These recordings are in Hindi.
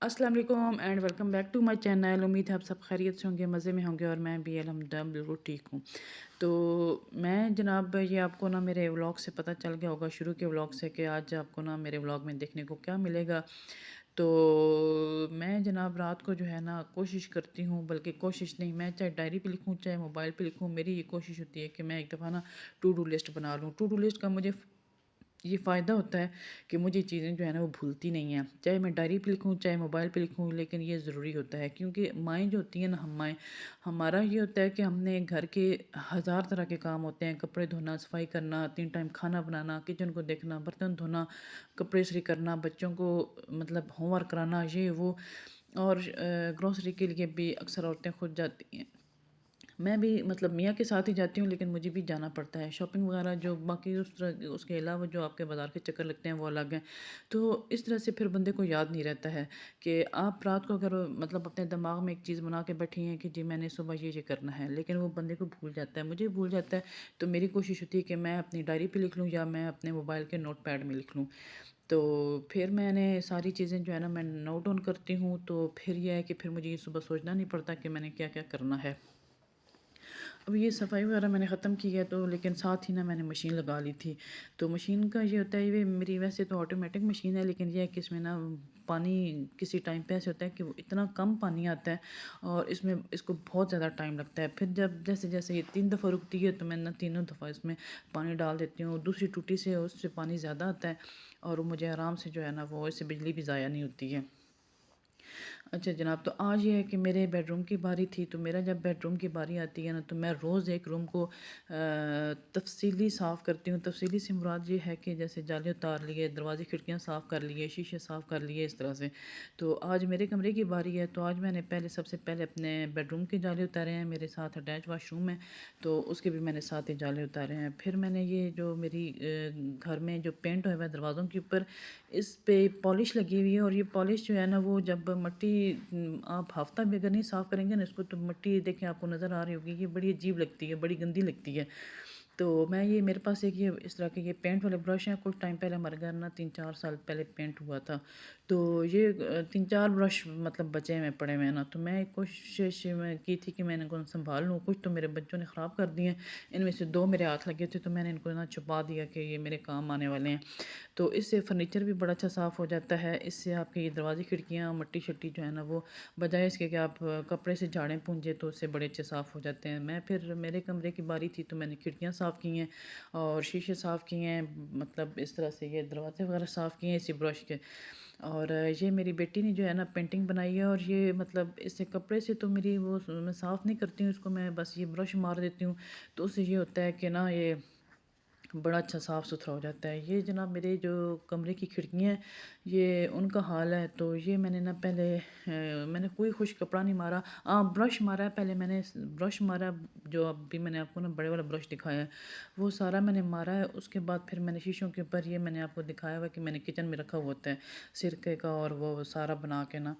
अस्सलाम वालेकुम and welcome back to my channel. उम्मीद है आप सब खैरियत से होंगे, मज़े में होंगे और मैं भी अल्हम्दुलिल्लाह बिल्कुल ठीक हूँ। तो मैं जनाब ये आपको ना मेरे व्लॉग से पता चल गया होगा, शुरू के व्लॉग से, कि आज आपको ना मेरे व्लॉग में देखने को क्या मिलेगा। तो मैं जनाब रात को जो है ना कोशिश करती हूँ, बल्कि कोशिश नहीं, मैं चाहे डायरी पे लिखूँ चाहे मोबाइल पे लिखूँ, मेरी ये कोशिश होती है कि मैं एक दफ़ा ना टू डू लिस्ट बना लूँ। टू डू लिस्ट का मुझे ये फ़ायदा होता है कि मुझे चीज़ें जो है ना वो भूलती नहीं हैं। चाहे मैं डायरी पे लिखूँ, चाहे मोबाइल पे लिखूँ, लेकिन ये ज़रूरी होता है क्योंकि माएँ जो होती हैं ना, हम माएँ, हमारा ये होता है कि हमने घर के हज़ार तरह के काम होते हैं, कपड़े धोना, सफाई करना, 3 टाइम खाना बनाना, किचन को देखना, बर्तन धोना, कपड़े इस्त्री करना, बच्चों को मतलब होमवर्क कराना, ये वो, और ग्रोसरी के लिए भी अक्सर औरतें खुद जाती हैं। मैं भी मतलब मियाँ के साथ ही जाती हूँ, लेकिन मुझे भी जाना पड़ता है शॉपिंग वगैरह, जो बाकी उस तरह उसके अलावा जो आपके बाज़ार के चक्कर लगते हैं वो अलग हैं। तो इस तरह से फिर बंदे को याद नहीं रहता है कि आप रात को अगर मतलब अपने दिमाग में एक चीज़ बना के बैठी हैं कि जी मैंने सुबह ये करना है, लेकिन वो बंदे को भूल जाता है, मुझे भूल जाता है। तो मेरी कोशिश होती है कि मैं अपनी डायरी पे लिख लूँ या मैं अपने मोबाइल के नोट पैड में लिख लूँ। तो फिर मैंने सारी चीज़ें जो है ना मैं नोट डाउन करती हूँ, तो फिर ये है कि फिर मुझे ये सुबह सोचना नहीं पड़ता कि मैंने क्या-क्या करना है। अब ये सफाई वगैरह मैंने ख़त्म की है, तो लेकिन साथ ही ना मैंने मशीन लगा ली थी। तो मशीन का ये होता है, ये मेरी वैसे तो ऑटोमेटिक मशीन है, लेकिन ये है कि इसमें ना पानी किसी टाइम पे ऐसे होता है कि वो इतना कम पानी आता है और इसमें इसको बहुत ज़्यादा टाइम लगता है। फिर जब जैसे-जैसे ये 3 दफ़ा रुकती है, तो मैं ना तीनों दफ़ा इसमें पानी डाल देती हूँ। दूसरी टूटी से उससे पानी ज़्यादा आता है और मुझे आराम से जो है ना वो इससे बिजली भी ज़ाया नहीं होती है। अच्छा जनाब, तो आज ये है कि मेरे बेडरूम की बारी थी, तो मेरा जब बेडरूम की बारी आती है ना, तो मैं रोज़ एक रूम को तफ़सीली साफ़ करती हूँ। तफ़सीली से मुराद ये है कि जैसे जाले उतार लिए, दरवाज़े खिड़कियाँ साफ़ कर लिए, शीशे साफ़ कर लिए, इस तरह से। तो आज मेरे कमरे की बारी है, तो आज मैंने सबसे पहले अपने बेडरूम के जाले उतारे हैं, मेरे साथ अटैच वाशरूम है, तो उसके भी मैंने साथ ही जाले उतारे हैं। फिर मैंने ये जो मेरी घर में जो पेंट हुआ है दरवाज़ों के ऊपर, इस पे पॉलिश लगी हुई है, और ये पॉलिश जो है ना वो जब मिट्टी आप हफ्ता भी अगर नहीं साफ़ करेंगे ना इसको, तो मिट्टी देखें आपको नज़र आ रही होगी, ये बड़ी अजीब लगती है, बड़ी गंदी लगती है। तो मैं ये मेरे पास एक ये इस तरह के ये पेंट वाले ब्रश हैं, कुछ टाइम पहले हमारे घर ना 3-4 साल पहले पेंट हुआ था। तो ये 3-4 ब्रश मतलब बचे हुए पड़े हुए हैं ना, तो मैं कोशिश मैं की थी कि मैं इनको सँभाल लूँ। कुछ तो मेरे बच्चों ने ख़राब कर दिए हैं, इनमें से 2 मेरे हाथ लगे थे, तो मैंने इनको ना छुपा दिया कि ये मेरे काम आने वाले हैं। तो इससे फर्नीचर भी बड़ा अच्छा साफ़ हो जाता है। इससे आपके ये दरवाज़े खिड़कियाँ मट्टी-शट्टी जो है ना वो, बजाय इसके कि आप कपड़े से झाड़ें पूंजें, तो उससे बड़े अच्छे साफ़ हो जाते हैं। मैं फिर मेरे कमरे की बारी थी, तो मैंने खिड़कियाँ साफ़ की हैं और शीशे साफ़ किए हैं, मतलब इस तरह से ये दरवाज़े वगैरह साफ़ किए हैं इसी ब्रश के। और ये मेरी बेटी ने जो है ना पेंटिंग बनाई है, और ये मतलब इससे कपड़े से तो मेरी वो मैं साफ़ नहीं करती हूँ इसको, मैं बस ये ब्रश मार देती हूँ। तो उससे ये होता है कि ना ये बड़ा अच्छा साफ़-सुथरा हो जाता है। ये जनाब मेरे जो कमरे की खिड़कियाँ हैं, ये उनका हाल है। तो ये मैंने ना पहले मैंने कोई खुश कपड़ा नहीं मारा। ब्रश मारा है पहले मैंने, ब्रश मारा, जो अभी मैंने आपको ना बड़े वाला ब्रश दिखाया है, वो सारा मैंने मारा है। उसके बाद फिर मैंने शीशों के ऊपर ये मैंने आपको दिखाया हुआ है कि मैंने किचन में रखा हुआ होता है, सिरके का और वो सारा बना के ना,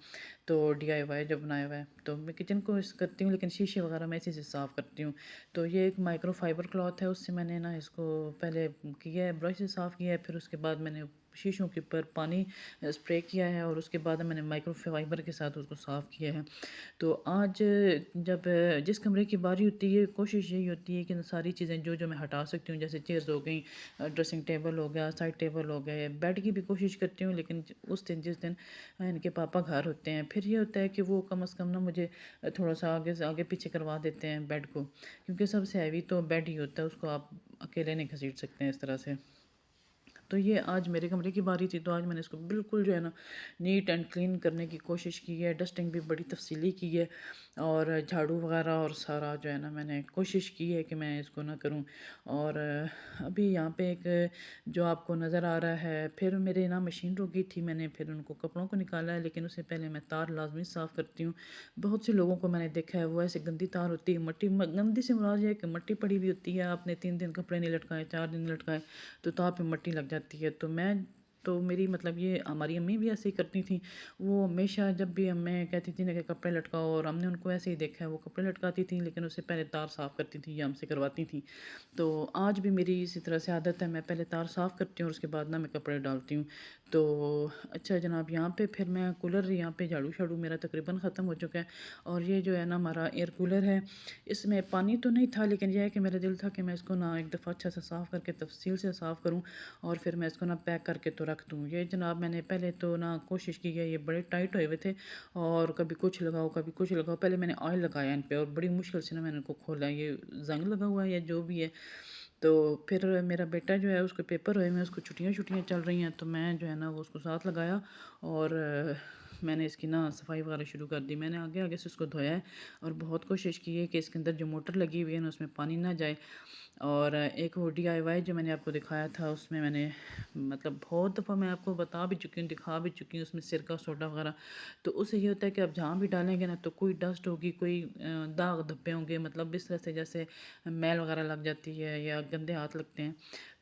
तो डीआईवाई जो बनाया हुआ है। तो मैं किचन को इस करती हूँ, लेकिन शीशे वगैरह मैं इसी से साफ़ करती हूँ। तो ये एक माइक्रोफाइबर क्लॉथ है, उससे मैंने ना इसको पहले किया है, ब्रश से साफ़ किया है, फिर उसके बाद मैंने शीशों के ऊपर पानी स्प्रे किया है, और उसके बाद मैंने माइक्रोफाइबर के साथ उसको साफ़ किया है। तो आज जब जिस कमरे की बारी होती है, कोशिश यही होती है कि सारी चीज़ें जो मैं हटा सकती हूँ, जैसे चेयर्स हो गई, ड्रेसिंग टेबल हो गया, साइड टेबल हो गए, बेड की भी कोशिश करती हूँ, लेकिन उस दिन जिस दिन इनके पापा घर होते हैं, फिर ये होता है कि वो कम से कम ना मुझे थोड़ा-सा आगे से आगे पीछे करवा देते हैं बेड को, क्योंकि सबसे हैवी तो बेड ही होता है, उसको आप अकेले नहीं घसीट सकते हैं इस तरह से। तो ये आज मेरे कमरे की बारी थी, तो आज मैंने इसको बिल्कुल जो है ना नीट एंड क्लीन करने की कोशिश की है, डस्टिंग भी बड़ी तफ़सीली की है, और झाड़ू वगैरह और सारा जो है ना मैंने कोशिश की है कि मैं इसको ना करूं। और अभी यहाँ पे एक जो आपको नज़र आ रहा है, फिर मेरे ना मशीन रुक गई थी, मैंने फिर उनको कपड़ों को निकाला है, लेकिन उससे पहले मैं तार लाजमी साफ़ करती हूँ। बहुत से लोगों को मैंने देखा है, वो ऐसे गंदी तार होती है, मट्टी गंदी से मुराद ये है कि मट्टी पड़ी हुई होती है, आपने 3 दिन कपड़े नहीं लटकाए, 4 दिन लटकाए, तो तार पे मट्टी लग जाती है। तो मैं तो मेरी मतलब ये हमारी अम्मी भी ऐसे ही करती थी। वो हमेशा जब भी हमें कहती थी ना कि कपड़े लटकाओ, और हमने उनको ऐसे ही देखा है, वो कपड़े लटकाती थी लेकिन उससे पहले तार साफ़ करती थी या हमसे करवाती थी। तो आज भी मेरी इसी तरह से आदत है, मैं पहले तार साफ़ करती हूँ और उसके बाद ना मैं कपड़े डालती हूँ। तो अच्छा जनाब, यहाँ पे फिर मैं कूलर, यहाँ पे झाड़ू-शाड़ू मेरा तकरीबन ख़त्म हो चुका है। और ये जो है ना हमारा एयर कूलर है, इसमें पानी तो नहीं था, लेकिन यह है कि मेरा दिल था कि मैं इसको ना एक दफ़ा अच्छा से साफ़ करके तफ़सील से साफ़ करूँ और फिर मैं इसको ना पैक करके तो रख दूँ। ये जनाब मैंने पहले तो ना कोशिश की है, ये बड़े टाइट हुए हुए थे और कभी कुछ लगाओ, कभी कुछ लगाओ। पहले मैंने ऑयल लगाया इन पे और बड़ी मुश्किल से ना मैंने इनको खोला, ये ज़ंग लगा हुआ है या जो भी है। तो फिर मेरा बेटा जो है उसके पेपर हुए में, उसको छुट्टियाँ-छुट्टियाँ चल रही हैं, तो मैं जो है ना वो उसको साथ लगाया और मैंने इसकी ना सफाई वगैरह शुरू कर दी। मैंने आगे-आगे से उसको धोया है और बहुत कोशिश की है कि इसके अंदर जो मोटर लगी हुई है ना उसमें पानी ना जाए। और एक वो डीआईवाई जो मैंने आपको दिखाया था, उसमें मैंने मतलब बहुत दफ़ा मैं आपको बता भी चुकी हूँ, दिखा भी चुकी हूँ, उसमें सिरका सोडा वगैरह। तो उससे ये होता है कि आप जहाँ भी डालेंगे ना तो कोई डस्ट होगी, कोई दाग धब्बे होंगे, मतलब इस तरह से जैसे मैल वगैरह लग जाती है या गंदे हाथ लगते हैं।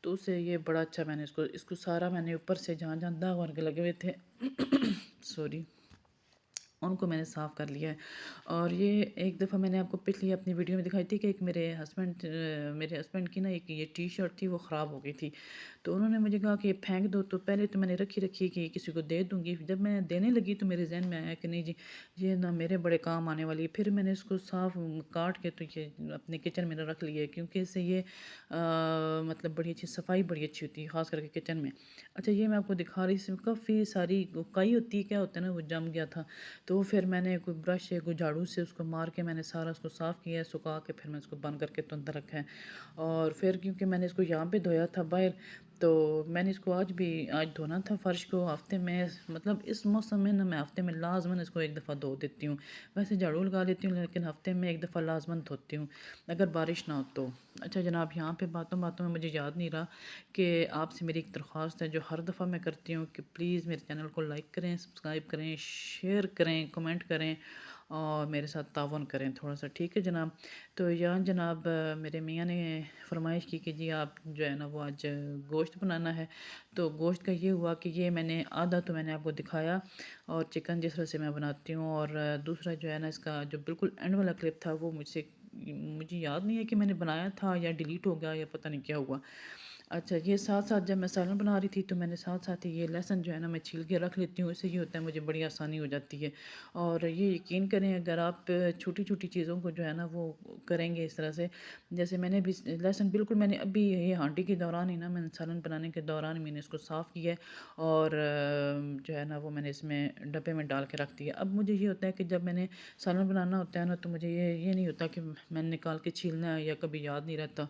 तो उससे ये बड़ा अच्छा, मैंने इसको इसको सारा मैंने ऊपर से जहाँ जहाँ दाग वगैरह लगे हुए थे सॉरी, उनको मैंने साफ़ कर लिया है। और ये एक दफ़ा मैंने आपको पिछली अपनी वीडियो में दिखाई थी कि एक मेरे हस्बैंड की ना एक ये टी-शर्ट थी, वो ख़राब हो गई थी। तो उन्होंने मुझे कहा कि ये फेंक दो, तो पहले तो मैंने रखी कि किसी को दे दूँगी। जब मैं देने लगी तो मेरे ज़हन में आया कि नहीं जी, ये ना मेरे बड़े काम आने वाली है। फिर मैंने इसको साफ़ काट के तो ये अपने किचन में रख लिया है, क्योंकि इससे ये मतलब बड़ी अच्छी सफाई बड़ी अच्छी होती है, ख़ास करके किचन में। अच्छा, ये मैं आपको दिखा रही, इसमें काफ़ी सारी काई होती है, क्या होता है ना, वो जम गया था। तो फिर मैंने कोई ब्रश या कोई झाड़ू से उसको मार के मैंने सारा उसको साफ़ किया है, सुखा के फिर मैं इसको बंद करके तो अंदर रखा है। और फिर क्योंकि मैंने इसको यहाँ पे धोया था बाहर, तो मैंने इसको आज धोना था फ़र्श को। हफ़्ते में मतलब इस मौसम में ना मैं हफ़्ते में लाज़मन इसको एक दफ़ा धो देती हूँ। वैसे झाड़ू लगा लेती हूँ लेकिन हफ़्ते में एक दफ़ा लाज़मन धोती हूँ, अगर बारिश ना हो तो। अच्छा जनाब, यहाँ पे बातों-बातों में मुझे याद नहीं रहा कि आपसे मेरी एक दरख्वास्त है जो हर दफ़ा मैं करती हूँ कि प्लीज़ मेरे चैनल को लाइक करें, सब्सक्राइब करें, शेयर करें, कमेंट करें और मेरे साथ ताउन करें थोड़ा-सा, ठीक है जनाब? तो यहाँ जनाब मेरे मियाँ ने फ़रमाइश की कि जी आप जो है ना वो आज गोश्त बनाना है। तो गोश्त का ये हुआ कि ये मैंने आधा तो मैंने आपको दिखाया, और चिकन जिस तरह से मैं बनाती हूँ, और दूसरा जो है ना इसका जो बिल्कुल एंड वाला क्लिप था वो मुझे याद नहीं है कि मैंने बनाया था या डिलीट हो गया या पता नहीं क्या हुआ। अच्छा, ये साथ-साथ जब मैं सालन बना रही थी तो मैंने साथ-साथ ही ये लहसुन जो है ना मैं छील के रख लेती हूँ। इससे ये होता है मुझे बड़ी आसानी हो जाती है। और ये यकीन करें, अगर आप छोटी-छोटी चीज़ों को जो है ना वो करेंगे इस तरह से, जैसे मैंने भी लहसुन बिल्कुल मैंने अभी ये हांडी के दौरान ही ना, मैंने सालन बनाने के दौरान मैंने इसको साफ़ किया है और जो है ना वो मैंने इसमें डब्बे में डाल के रख दिया। अब मुझे ये होता है कि जब मैंने सालन बनाना होता है ना तो मुझे ये नहीं होता कि मैंने निकाल के छीलना है, या कभी याद नहीं रहता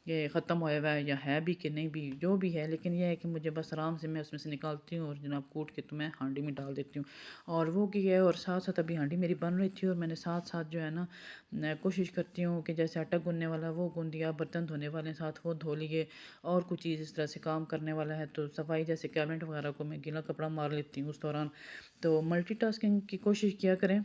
ये ख़त्म होया हुआ है या है भी कि नहीं भी, जो भी है, लेकिन ये है कि मुझे बस आराम से मैं उसमें से निकालती हूँ और जनाब कूट के तो मैं हांडी में डाल देती हूँ। और वो की है, और साथ-साथ अभी हांडी मेरी बन रही थी और मैंने साथ-साथ जो है ना कोशिश करती हूँ कि जैसे आटा गूँथने वाला है वो गूँथ दिया, बर्तन धोने वाले हैं साथ वो धो लिए, और कुछ चीज़ इस तरह से काम करने वाला है तो सफाई, जैसे कैबिनेट वगैरह को मैं गीला कपड़ा मार लेती हूँ उस दौरान। तो मल्टीटास्किंग की कोशिश किया करें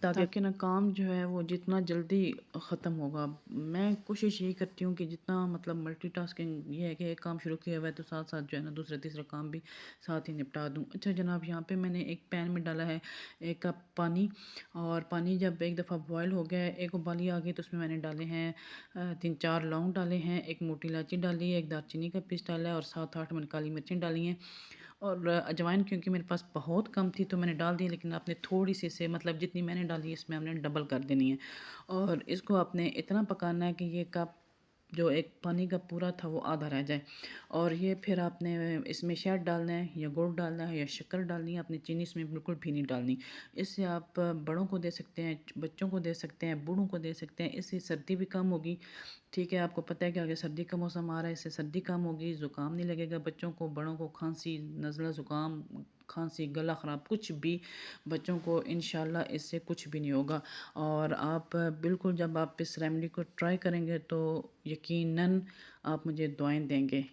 ताकि ना काम जो है वो जितना जल्दी ख़त्म होगा। मैं कोशिश यही करती हूँ कि जितना मतलब मल्टीटास्किंग ये है कि एक काम शुरू किया हुआ है तो साथ-साथ जो है ना दूसरा तीसरा काम भी साथ ही निपटा दूँ। अच्छा जनाब, यहाँ पे मैंने एक पैन में डाला है 1 कप पानी, और पानी जब एक दफ़ा बॉयल हो गया है, एक उबाली आ गई, तो उसमें मैंने डाले हैं 3-4 लौंग डाले हैं, 1 मोटी इलायची डाली है, 1 दालचीनी का पीस डाला है और 7-8 मैंने काली मिर्चें डाली हैं। और अजवाइन क्योंकि मेरे पास बहुत कम थी तो मैंने डाल दी, लेकिन आपने थोड़ी-सी से मतलब जितनी मैंने डाली इसमें आपने डबल कर देनी है। और इसको आपने इतना पकाना है कि ये कप जो एक पानी का पूरा था वो आधा रह जाए। और ये फिर आपने इसमें शहद डालना है या गुड़ डालना है या शक्कर डालनी है, आपने चीनी इसमें बिल्कुल भी नहीं डालनी। इससे आप बड़ों को दे सकते हैं, बच्चों को दे सकते हैं, बूढ़ों को दे सकते हैं, इससे सर्दी भी कम होगी। ठीक है, आपको पता है कि आगे सर्दी का मौसम आ रहा है, इससे सर्दी कम होगी, ज़ुकाम नहीं लगेगा बच्चों को, बड़ों को खांसी, नज़ला, ज़ुकाम, खांसी, गला ख़राब, कुछ भी बच्चों को इंशाल्लाह इससे कुछ भी नहीं होगा। और आप बिल्कुल जब आप इस रेमेडी को ट्राई करेंगे तो यकीनन आप मुझे दुआएँ देंगे।